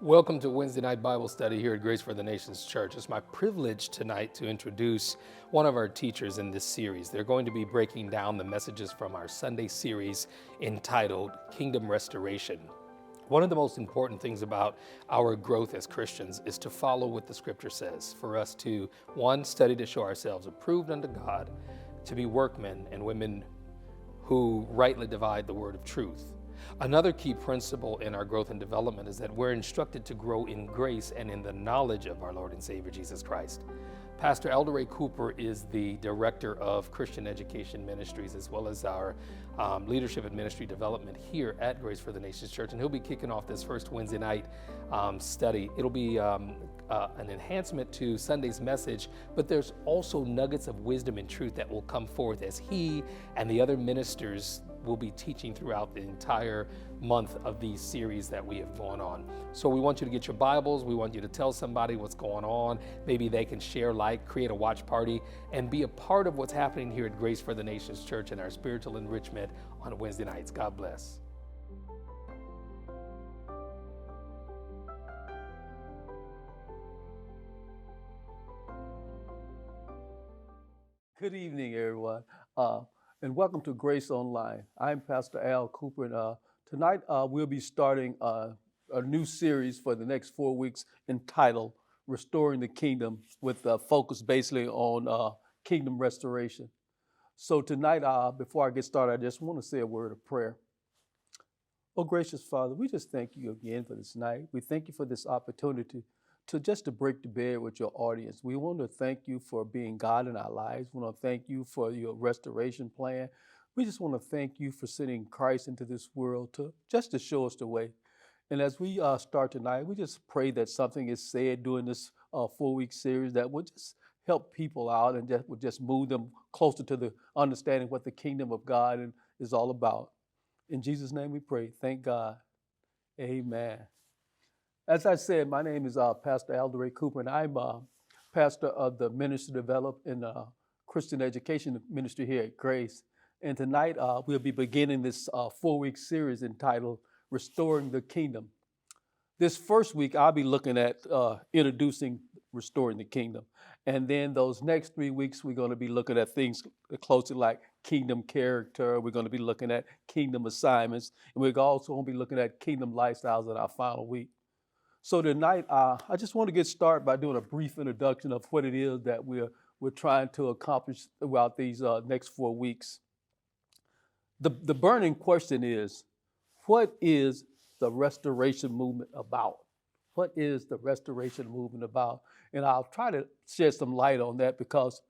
Welcome to Wednesday night Bible study here at Grace for the Nations Church. It's my privilege tonight to introduce one of our teachers in this series. They're going to be breaking down the messages from our Sunday series entitled Kingdom Restoration. One of the most important things about our growth as Christians is to follow what the scripture says, for us to, one, study to show ourselves approved unto God, to be workmen and women who rightly divide the word of truth. Another key principle in our growth and development is that we're instructed to grow in grace and in the knowledge of our Lord and Savior Jesus Christ. Pastor Aldoray Cooper is the director of Christian Education Ministries as well as our leadership and ministry development here at Grace for the Nations Church, and he'll be kicking off this first Wednesday night study. It'll be an enhancement to Sunday's message, but there's also nuggets of wisdom and truth that will come forth as he and the other ministers will be teaching throughout the entire month of these series that we have going on. So we want you to get your Bibles. We want you to tell somebody what's going on. Maybe they can share, create a watch party, and be a part of what's happening here at Grace for the Nations Church and our spiritual enrichment on Wednesday nights. God bless. Good evening, everyone, and welcome to Grace Online. I'm Pastor Al Cooper, and tonight we'll be starting a new series for the next 4 weeks entitled Restoring the Kingdom, with a focus basically on kingdom restoration. So tonight, before I get started, I just want to say a word of prayer. Oh, gracious Father, we just thank you again for this night. We thank you for this opportunity to break the bed with your audience. We want to thank you for being God in our lives. We want to thank you for your restoration plan. We just want to thank you for sending Christ into this world to show us the way. And as we start tonight, we just pray that something is said during this 4-week series that will just help people out and that will just move them closer to the understanding what the kingdom of God is all about. In Jesus' name we pray. Thank God. Amen. As I said, my name is Pastor Aldoray Cooper, and I'm pastor of the Ministry Developed in Christian Education Ministry here at Grace. And tonight we'll be beginning this 4-week series entitled Restoring the Kingdom. This first week, I'll be looking at introducing Restoring the Kingdom. And then those next 3 weeks, we're going to be looking at things closely like kingdom character. We're going to be looking at kingdom assignments. And we're also going to be looking at kingdom lifestyles in our final week. So tonight, I just want to get started by doing a brief introduction of what it is that we're trying to accomplish throughout these next 4 weeks. The burning question is, what is the restoration movement about? What is the restoration movement about? And I'll try to shed some light on that, because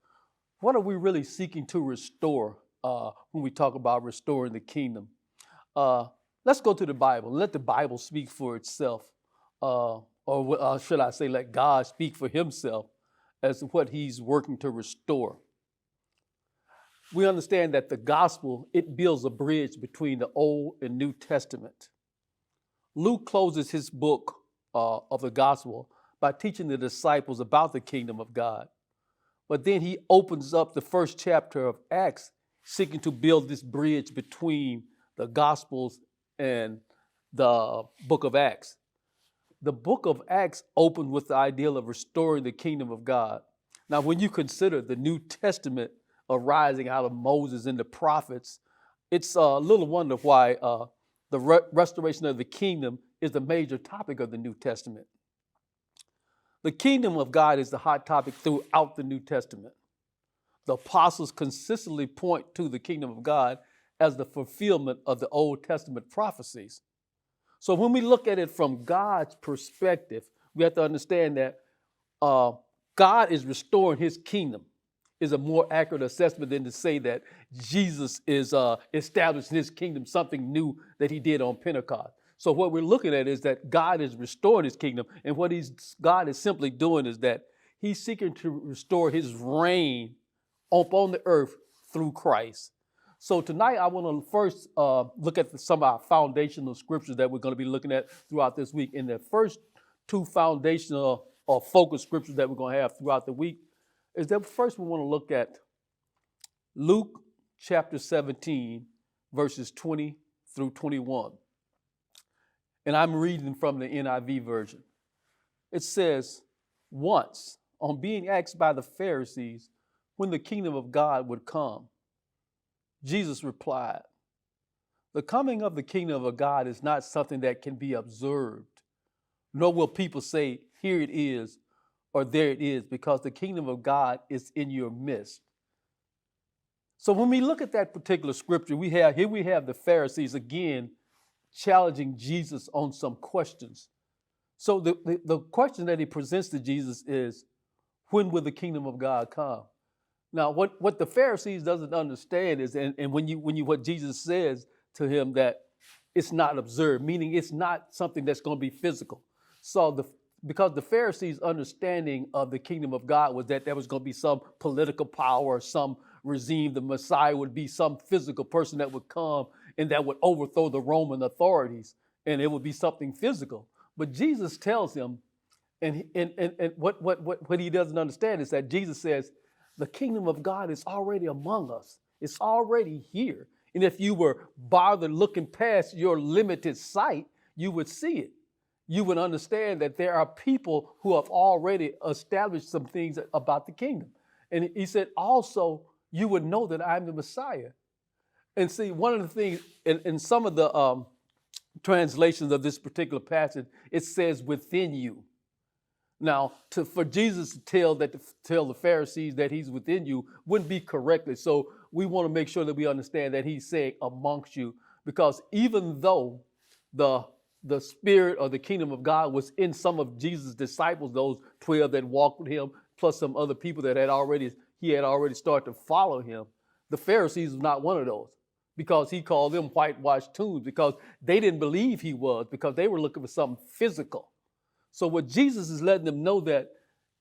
what are we really seeking to restore when we talk about restoring the kingdom? Let's go to the Bible. Let the Bible speak for itself. Or should I say, let God speak for himself as to what he's working to restore. We understand that the gospel, it builds a bridge between the Old and New Testament. Luke closes his book of the gospel by teaching the disciples about the kingdom of God. But then he opens up the first chapter of Acts, seeking to build this bridge between the gospels and the book of Acts. The book of Acts opened with the ideal of restoring the kingdom of God. Now, when you consider the New Testament arising out of Moses and the prophets, it's a little wonder why the restoration of the kingdom is the major topic of the New Testament. The kingdom of God is the hot topic throughout the New Testament. The apostles consistently point to the kingdom of God as the fulfillment of the Old Testament prophecies. So when we look at it from God's perspective, we have to understand that God is restoring his kingdom is a more accurate assessment than to say that Jesus is establishing his kingdom, something new that he did on Pentecost. So what we're looking at is that God is restoring his kingdom, and what God is simply doing is that he's seeking to restore his reign upon the earth through Christ. So tonight I want to first look at some of our foundational scriptures that we're going to be looking at throughout this week. And the first two foundational or focus scriptures that we're going to have throughout the week is that first we want to look at Luke chapter 17, verses 20 through 21. And I'm reading from the NIV version. It says, once, on being asked by the Pharisees when the kingdom of God would come, Jesus replied, the coming of the kingdom of God is not something that can be observed, nor will people say, here it is, or there it is, because the kingdom of God is in your midst. So when we look at that particular scripture, we have the Pharisees again challenging Jesus on some questions. So the question that he presents to Jesus is, when will the kingdom of God come? Now, what the Pharisees doesn't understand is, and when what Jesus says to him, that it's not observed, meaning it's not something that's going to be physical. So because the Pharisees' understanding of the kingdom of God was that there was going to be some political power, some regime, the Messiah would be some physical person that would come and that would overthrow the Roman authorities, and it would be something physical. But Jesus tells him, and what he doesn't understand is that Jesus says, the kingdom of God is already among us. It's already here. And if you were bothered looking past your limited sight, you would see it. You would understand that there are people who have already established some things about the kingdom. And he said, also, you would know that I'm the Messiah. And see, one of the things, in some of the translations of this particular passage, it says within you. Now, for Jesus to tell the Pharisees that he's within you wouldn't be correctly. So we want to make sure that we understand that he's saying amongst you, because even though the spirit or the kingdom of God was in some of Jesus' disciples, those 12 that walked with him, plus some other people that he had already started to follow him, the Pharisees was not one of those, because he called them whitewashed tombs, because they didn't believe he was, because they were looking for something physical. So what Jesus is letting them know, that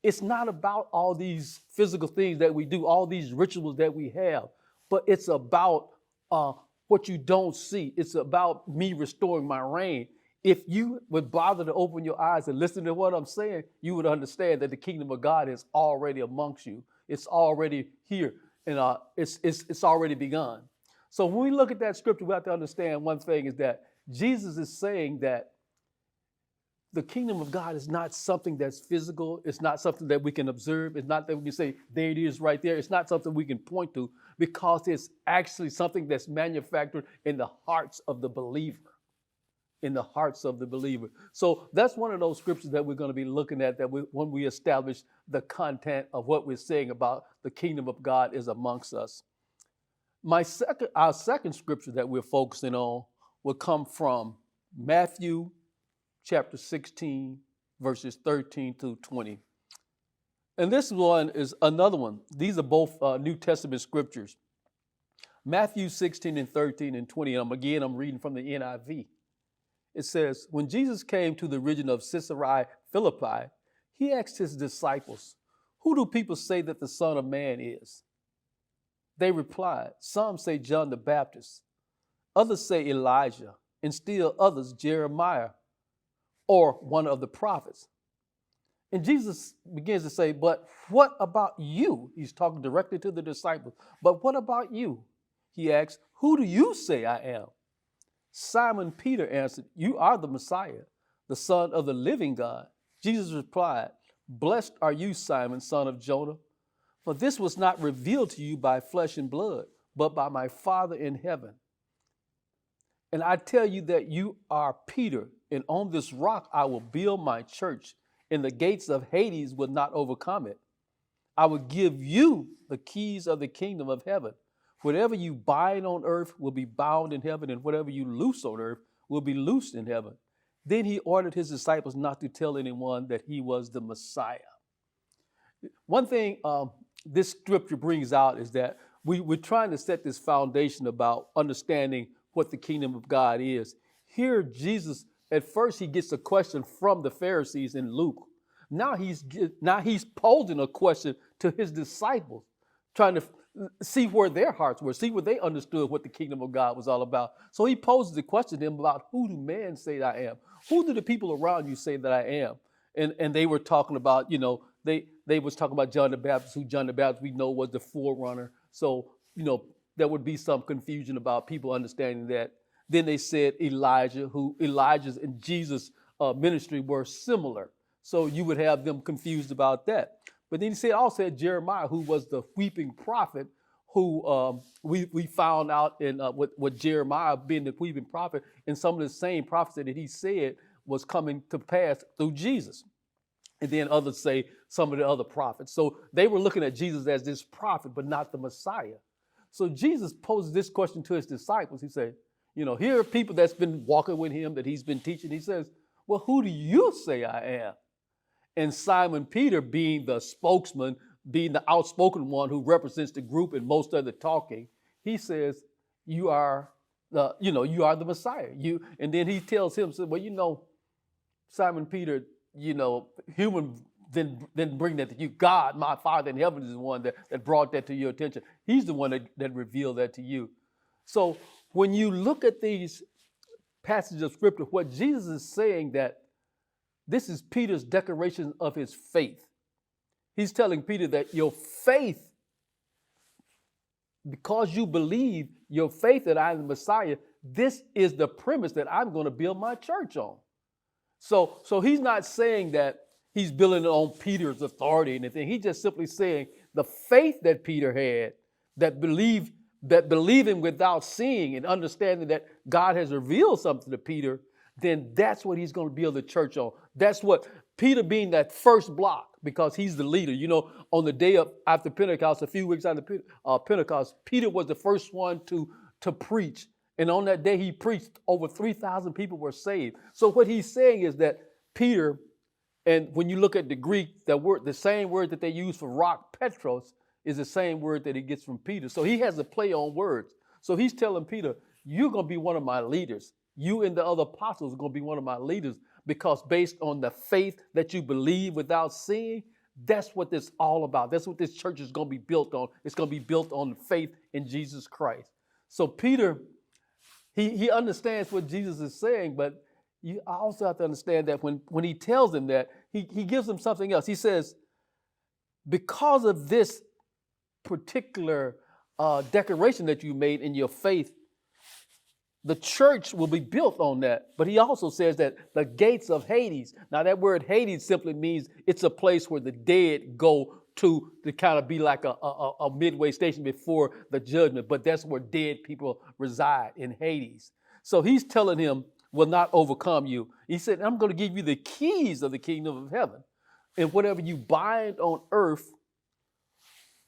it's not about all these physical things that we do, all these rituals that we have, but it's about what you don't see. It's about me restoring my reign. If you would bother to open your eyes and listen to what I'm saying, you would understand that the kingdom of God is already amongst you. It's already here, and it's already begun. So when we look at that scripture, we have to understand one thing, is that Jesus is saying that the kingdom of God is not something that's physical. It's not something that we can observe. It's not that we can say, there it is right there. It's not something we can point to, because it's actually something that's manufactured in the hearts of the believer. In the hearts of the believer. So that's one of those scriptures that we're going to be looking at, when we establish the content of what we're saying about the kingdom of God is amongst us. Our second scripture that we're focusing on will come from Matthew chapter 16, verses 13 through 20. And this one is another one. These are both New Testament scriptures. Matthew 16 and 13 and 20. And I'm reading from the NIV. It says, when Jesus came to the region of Caesarea Philippi, he asked his disciples, who do people say that the Son of Man is? They replied, some say John the Baptist, others say Elijah, and still others Jeremiah, or one of the prophets. And Jesus begins to say, but what about you? He's talking directly to the disciples. But what about you? He asks, who do you say I am? Simon Peter answered, you are the Messiah, the Son of the living God. Jesus replied, blessed are you, Simon, son of Jonah, for this was not revealed to you by flesh and blood, but by my Father in heaven. And I tell you that you are Peter, and on this rock I will build my church, and the gates of Hades will not overcome it. I will give you the keys of the kingdom of heaven. Whatever you bind on earth will be bound in heaven, and whatever you loose on earth will be loosed in heaven. Then he ordered his disciples not to tell anyone that he was the Messiah. One thing this scripture brings out is that we're trying to set this foundation about understanding what the kingdom of God is. Here, Jesus, at first he gets a question from the Pharisees in Luke. Now he's posing a question to his disciples, trying to see where their hearts were, see where they understood what the kingdom of God was all about. So he poses the question to them about, who do men say that I am? Who do the people around you say that I am? And they were talking about, they was talking about John the Baptist, who John the Baptist we know was the forerunner. So, there would be some confusion about people understanding that Then they said Elijah's and Jesus' ministry were similar. So you would have them confused about that. But then he also had Jeremiah, who was the weeping prophet, who we found out in what Jeremiah being the weeping prophet, and some of the same prophecy that he said was coming to pass through Jesus. And then others say some of the other prophets. So they were looking at Jesus as this prophet, but not the Messiah. So Jesus poses this question to his disciples. He said, here are people that's been walking with him, that he's been teaching. He says, well, who do you say I am? And Simon Peter, being the spokesman, being the outspoken one who represents the group in most of the talking, he says, you are the Messiah. And then he tells him, well, Simon Peter, human didn't bring that to you. God, my Father in heaven, is the one that brought that to your attention. He's the one that revealed that to you. So when you look at these passages of Scripture, what Jesus is saying, that this is Peter's declaration of his faith. He's telling Peter that your faith, because you believe your faith that I am the Messiah, this is the premise that I'm going to build my church on. So he's not saying that he's building it on Peter's authority or anything. He's just simply saying the faith that Peter had, that believing without seeing and understanding that God has revealed something to Peter, then that's what he's going to build the church on. That's what Peter, being that first block, because he's the leader. On the day after Pentecost, a few weeks after Pentecost, Peter was the first one to preach. And on that day he preached, over 3,000 people were saved. So what he's saying is that Peter, and when you look at the Greek, the same word that they use for rock, Petros, is the same word that he gets from Peter. So he has a play on words. So he's telling Peter, you're going to be one of my leaders. You and the other apostles are going to be one of my leaders, because based on the faith that you believe without seeing, that's what this is all about. That's what this church is going to be built on. It's going to be built on faith in Jesus Christ. So Peter, he understands what Jesus is saying, but you also have to understand that when he tells him that, he gives him something else. He says, because of this particular declaration that you made in your faith, the church will be built on that. But he also says that the gates of Hades, now that word Hades simply means it's a place where the dead go to kind of be like a midway station before the judgment. But that's where dead people reside, in Hades. So he's telling him, will not overcome you. He said, I'm going to give you the keys of the kingdom of heaven. And whatever you bind on earth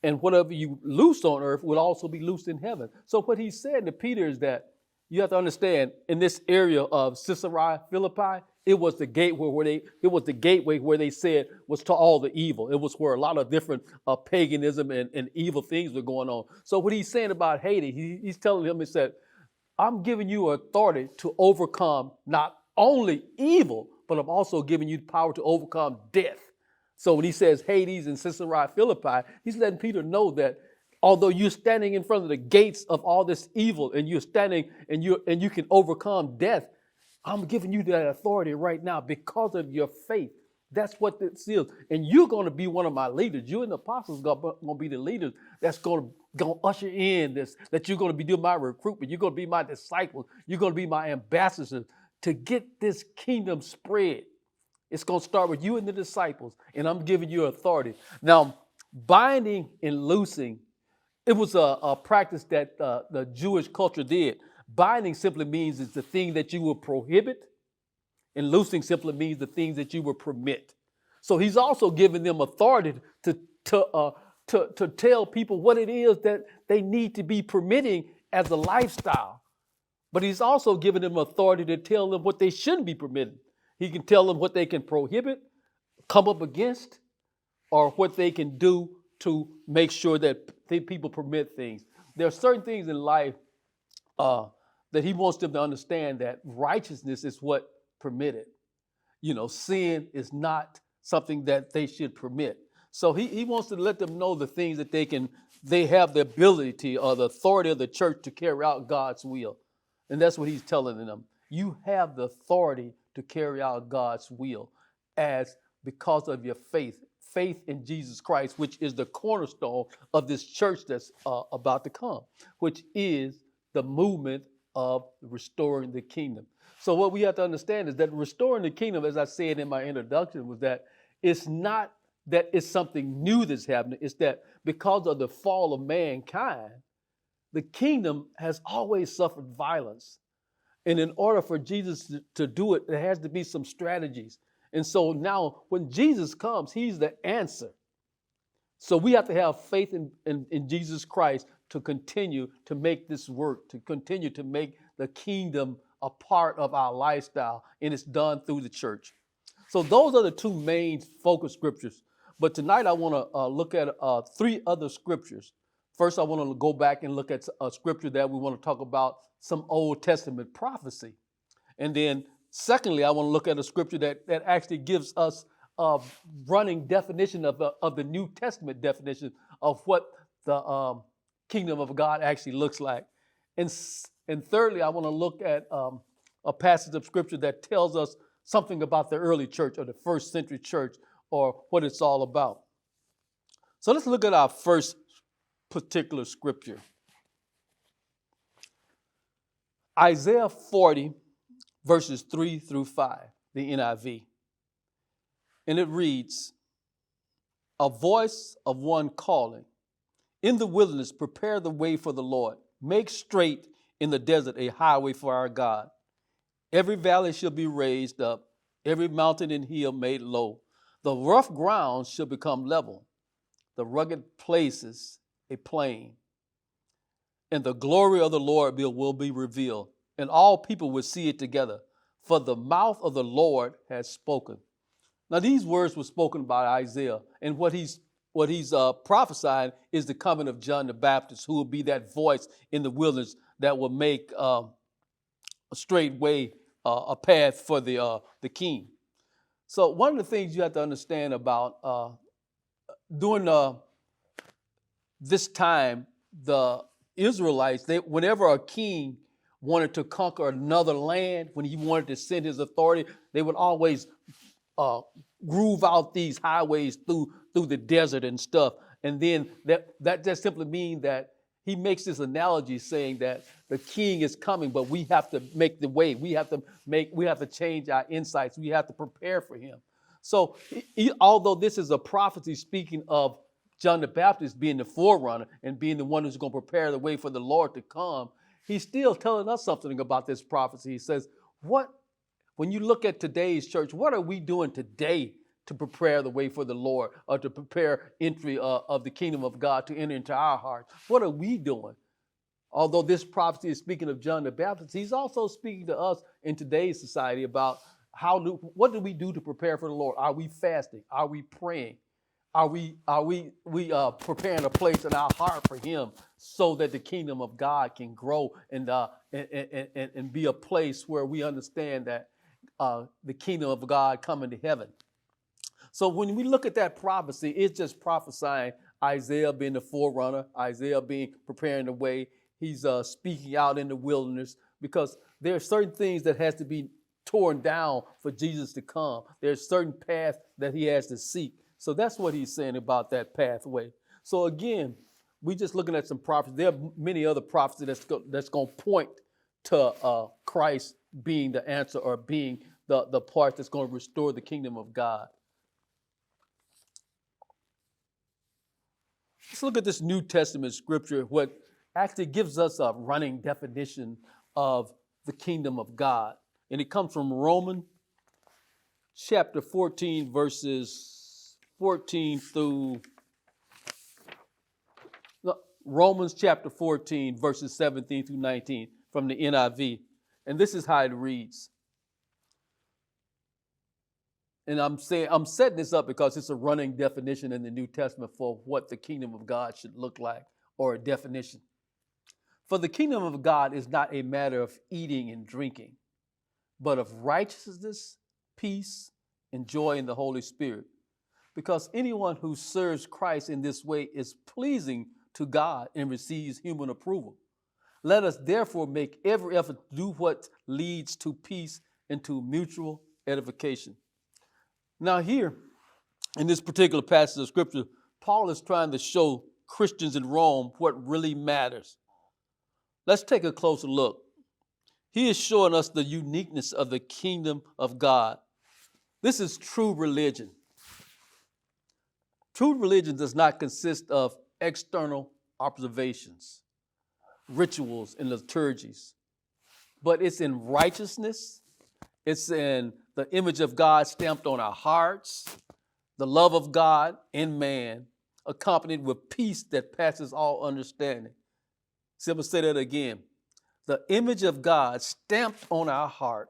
and whatever you loose on earth will also be loosed in heaven. So what he's saying to Peter is that you have to understand, in this area of Caesarea Philippi, it was the gateway where they said was to all the evil. It was where a lot of different paganism and evil things were going on. So what he's saying about Hades, he's telling him, he said, I'm giving you authority to overcome not only evil, but I'm also giving you power to overcome death. So when he says Hades and Caesarea Philippi, he's letting Peter know that although you're standing in front of the gates of all this evil, and you're standing and you can overcome death, I'm giving you that authority right now because of your faith. That's what this is. And you're going to be one of my leaders. You and the apostles are going to be the leaders that's going to usher in this, that you're going to be doing my recruitment. You're going to be my disciples. You're going to be my ambassadors to get this kingdom spread. It's going to start with you and the disciples, and I'm giving you authority. Now, binding and loosing, it was a practice that the Jewish culture did. Binding simply means it's the thing that you will prohibit, and loosing simply means the things that you will permit. So he's also giving them authority to tell people what it is that they need to be permitting as a lifestyle. But he's also giving them authority to tell them what they shouldn't be permitting. He can tell them what they can prohibit, come up against, or what they can do to make sure that people permit things. There are certain things in life that he wants them to understand, that righteousness is what permitted. Sin is not something that they should permit. So he wants to let them know the things that they have the ability or the authority of the church to carry out God's will. And that's what he's telling them. You have the authority to carry out God's will because of your faith in Jesus Christ, which is the cornerstone of this church that's about to come, which is the movement of restoring the kingdom. So what we have to understand is that restoring the kingdom, as I said in my introduction, was that it's not that it's something new that's happening. It's that because of the fall of mankind, the kingdom has always suffered violence. And in order for Jesus to do it, there has to be some strategies. And so now when Jesus comes, he's the answer. So we have to have faith in Jesus Christ to continue to make this work, to continue to make the kingdom a part of our lifestyle, and it's done through the church. So those are the two main focus scriptures. But tonight I want to look at 3 other scriptures. First, I want to go back and look at a scripture that we want to talk about, some Old Testament prophecy. And then secondly, I want to look at a scripture that actually gives us a running definition of the New Testament definition of what the kingdom of God actually looks like. And thirdly, I want to look at a passage of scripture that tells us something about the early church or the first century church or what it's all about. So let's look at our first particular scripture. Isaiah 40, verses 3 through 5, the NIV. And it reads, "A voice of one calling, in the wilderness, prepare the way for the Lord. Make straight in the desert a highway for our God. Every valley shall be raised up, every mountain and hill made low. The rough ground shall become level, the rugged places a plain. And the glory of the Lord will be revealed, and all people will see it together. For the mouth of the Lord has spoken." Now these words were spoken by Isaiah, and what he's prophesying is the coming of John the Baptist, who will be that voice in the wilderness that will make a straight way, a path for the king. So one of the things you have to understand about during this time, the Israelites, whenever a king wanted to conquer another land, when he wanted to send his authority, they would always groove out these highways through the desert and stuff. And then that just simply means that he makes this analogy saying that the king is coming, but we have to make the way. We have to change our insights. We have to prepare for him. So although this is a prophecy speaking of John the Baptist being the forerunner and being the one who's going to prepare the way for the Lord to come, he's still telling us something about this prophecy. He says, when you look at today's church, what are we doing today to prepare the way for the Lord, or to prepare entry of the kingdom of God to enter into our hearts? What are we doing? Although this prophecy is speaking of John the Baptist, he's also speaking to us in today's society about what do we do to prepare for the Lord? Are we fasting? Are we praying? Are we preparing a place in our heart for him so that the kingdom of God can grow and be a place where we understand that the kingdom of God coming to heaven? So when we look at that prophecy, it's just prophesying Isaiah being the forerunner, Isaiah preparing the way. He's speaking out in the wilderness because there are certain things that has to be torn down for Jesus to come. There's certain paths that he has to seek. So that's what he's saying about that pathway. So again, we're just looking at some prophecies. There are many other prophecies that's going to point to Christ being the answer, or being the part that's going to restore the kingdom of God. Let's look at this New Testament scripture, what actually gives us a running definition of the kingdom of God. And it comes from Romans chapter 14, verses 14 through Romans chapter 14, verses 17 through 19 from the NIV. And this is how it reads. And I'm setting this up because it's a running definition in the New Testament for what the kingdom of God should look like, or a definition. For the kingdom of God is not a matter of eating and drinking, but of righteousness, peace, and joy in the Holy Spirit. Because anyone who serves Christ in this way is pleasing to God and receives human approval. Let us therefore make every effort to do what leads to peace and to mutual edification. Now here, in this particular passage of scripture, Paul is trying to show Christians in Rome what really matters. Let's take a closer look. He is showing us the uniqueness of the kingdom of God. This is true religion. True religion does not consist of external observations, rituals, and liturgies, but it's in righteousness. It's in the image of God stamped on our hearts, the love of God in man, accompanied with peace that passes all understanding. So I'm going to say that again. The image of God stamped on our heart,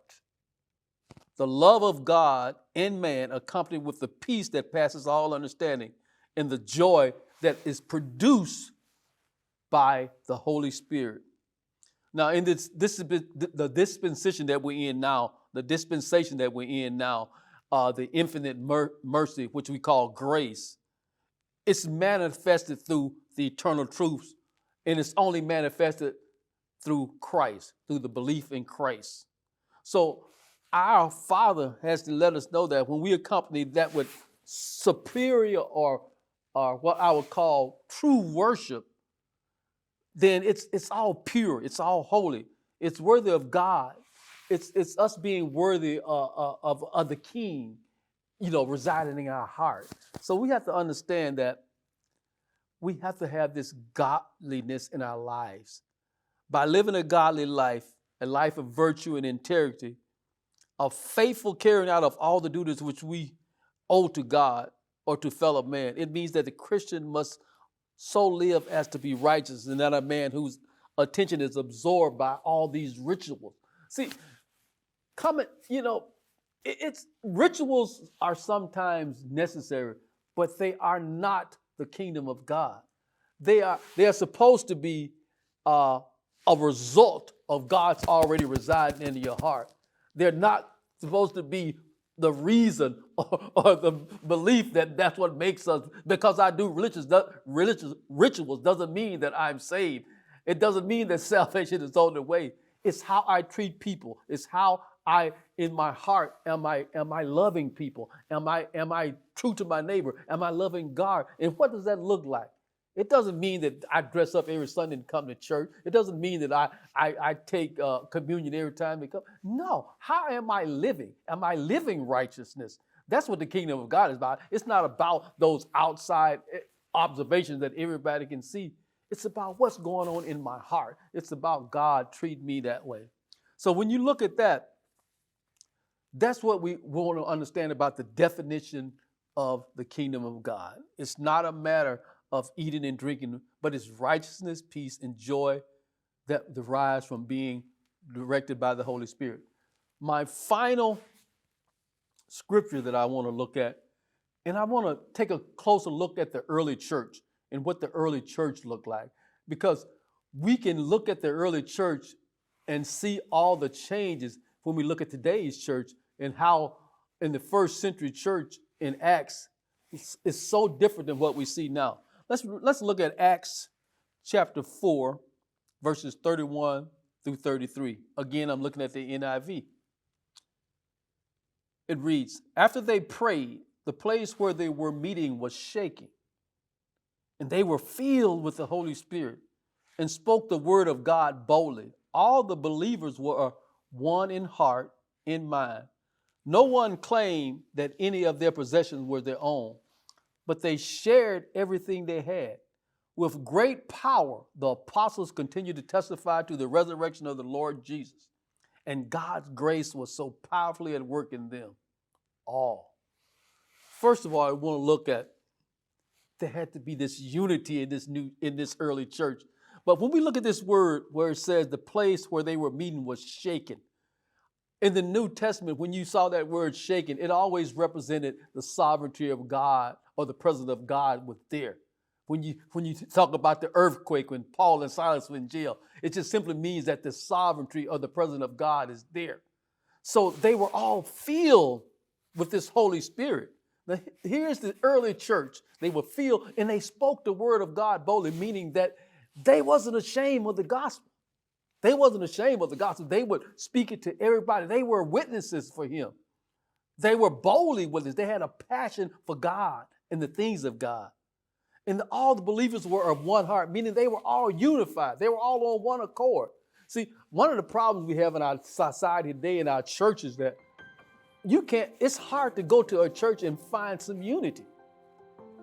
the love of God in man, accompanied with the peace that passes all understanding, and the joy that is produced by the Holy Spirit. Now, in the dispensation that we're in now, the infinite mercy, which we call grace, it's manifested through the eternal truths, and it's only manifested through Christ, through the belief in Christ. So our Father has to let us know that when we accompany that with superior or what I would call true worship, then it's all pure, it's all holy, it's worthy of God. It's us being worthy of the King, residing in our heart. So we have to understand that we have to have this godliness in our lives. By living a godly life, a life of virtue and integrity, a faithful carrying out of all the duties which we owe to God or to fellow man, it means that the Christian must so live as to be righteous and not a man whose attention is absorbed by all these rituals. See, rituals are sometimes necessary, but they are not the kingdom of God. They are supposed to be a result of God's already residing in your heart. They're not supposed to be the reason or the belief that that's what makes us. Because I do religious rituals doesn't mean that I'm saved. It doesn't mean that salvation is on the way. It's how I treat people. It's how in my heart, am I loving people? Am I true to my neighbor? Am I loving God? And what does that look like? It doesn't mean that I dress up every Sunday and come to church. It doesn't mean that I take communion every time they come. No, how am I living? Am I living righteousness? That's what the kingdom of God is about. It's not about those outside observations that everybody can see. It's about what's going on in my heart. It's about God treating me that way. So when you look at that, that's what we want to understand about the definition of the kingdom of God. It's not a matter of eating and drinking, but it's righteousness, peace, and joy that derives from being directed by the Holy Spirit. My final scripture that I want to look at, and I want to take a closer look at the early church and what the early church looked like, because we can look at the early church and see all the changes when we look at today's church and how in the first century church in Acts is so different than what we see now. Let's look at Acts chapter 4, verses 31 through 33. Again, I'm looking at the NIV. It reads, after they prayed, the place where they were meeting was shaking, and they were filled with the Holy Spirit and spoke the word of God boldly. All the believers were one in heart, in mind. No one claimed that any of their possessions were their own, but they shared everything they had. With great power, the apostles continued to testify to the resurrection of the Lord Jesus, and God's grace was so powerfully at work in them all. First of all, I want to look at there had to be this unity in this early church. But when we look at this word where it says the place where they were meeting was shaken, in the New Testament, when you saw that word shaken, it always represented the sovereignty of God or the presence of God was there. When you talk about the earthquake, when Paul and Silas were in jail, it just simply means that the sovereignty or the presence of God is there. So they were all filled with this Holy Spirit. Now, here's the early church. They were filled and they spoke the word of God boldly, meaning that they wasn't ashamed of the gospel. They wasn't ashamed of the gospel. They would speak it to everybody. They were witnesses for him. They were boldly witnesses. They had a passion for God and the things of God. And all the believers were of one heart, meaning they were all unified. They were all on one accord. See, one of the problems we have in our society today, in our churches, that it's hard to go to a church and find some unity.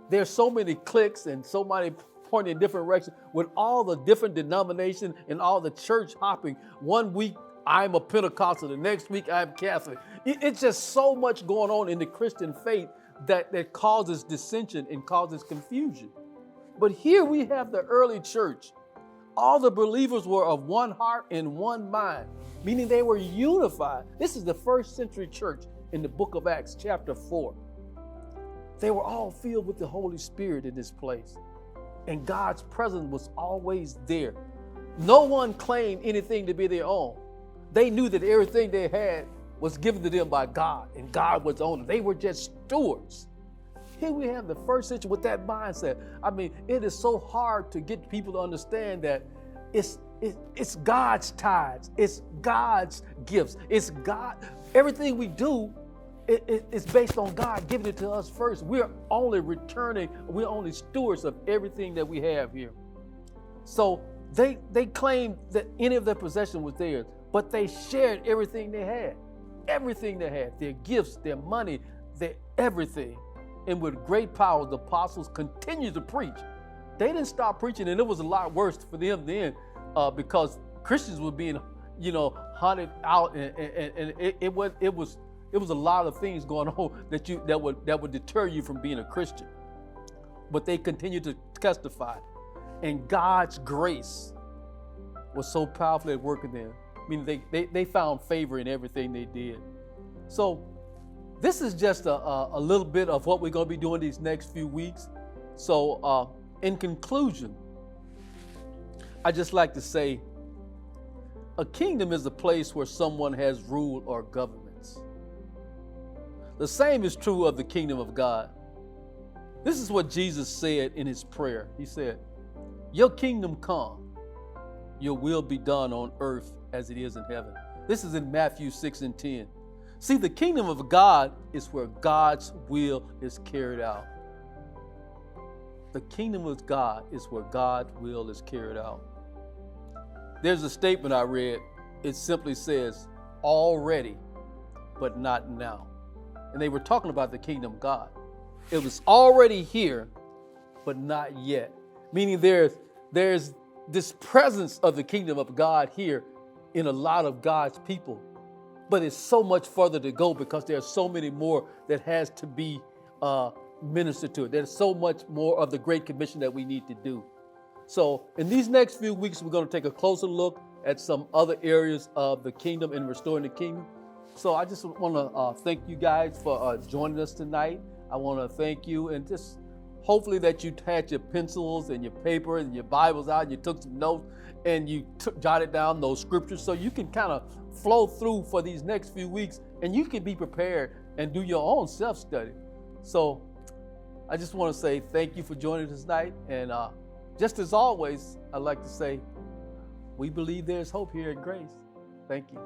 There's so many cliques and so many pointing in different directions with all the different denominations and all the church hopping. One week, I'm a Pentecostal. The next week, I'm Catholic. It's just so much going on in the Christian faith that causes dissension and causes confusion. But here we have the early church. All the believers were of one heart and one mind, meaning they were unified. This is the first century church in the book of Acts, chapter 4. They were all filled with the Holy Spirit in this place. And God's presence was always there. No one claimed anything to be their own. They knew that everything they had was given to them by God, and God was on them. They were just stewards. Here we have the first century with that mindset. I mean, it is so hard to get people to understand that it's God's tithes, it's God's gifts, it's God. Everything we do, it's based on God giving it to us first. We're only stewards of everything that we have here. So they claimed that any of their possession was theirs, but they shared everything they had. Everything they had, their gifts, their money, their everything. And with great power, the apostles continued to preach. They didn't stop preaching, and it was a lot worse for them then because Christians were being, hunted out, and it was a lot of things going on that would deter you from being a Christian. But they continued to testify, and God's grace was so powerful at work in them. I mean, they found favor in everything they did. So this is just a little bit of what we're going to be doing these next few weeks. So in conclusion, I just like to say a kingdom is a place where someone has rule or governments. The same is true of the kingdom of God. This is what Jesus said in his prayer. He said, "Your kingdom come, your will be done on earth as it is in heaven." This is in Matthew 6:10. See, the kingdom of God is where God's will is carried out. The kingdom of God is where God's will is carried out. There's a statement I read. It simply says, "Already, but not now." And they were talking about the kingdom of God. It was already here, but not yet. Meaning there's this presence of the kingdom of God here in a lot of God's people. But it's so much further to go because there's so many more that has to be ministered to it. There's so much more of the Great Commission that we need to do. So in these next few weeks, we're going to take a closer look at some other areas of the kingdom and restoring the kingdom. So I just want to thank you guys for joining us tonight. I want to thank you, and just hopefully that you had your pencils and your paper and your Bibles out, and you took some notes, and you jotted down those scriptures so you can kind of flow through for these next few weeks, and you can be prepared and do your own self-study. So I just want to say thank you for joining us tonight. And just as always, I'd like to say, we believe there's hope here at Grace. Thank you.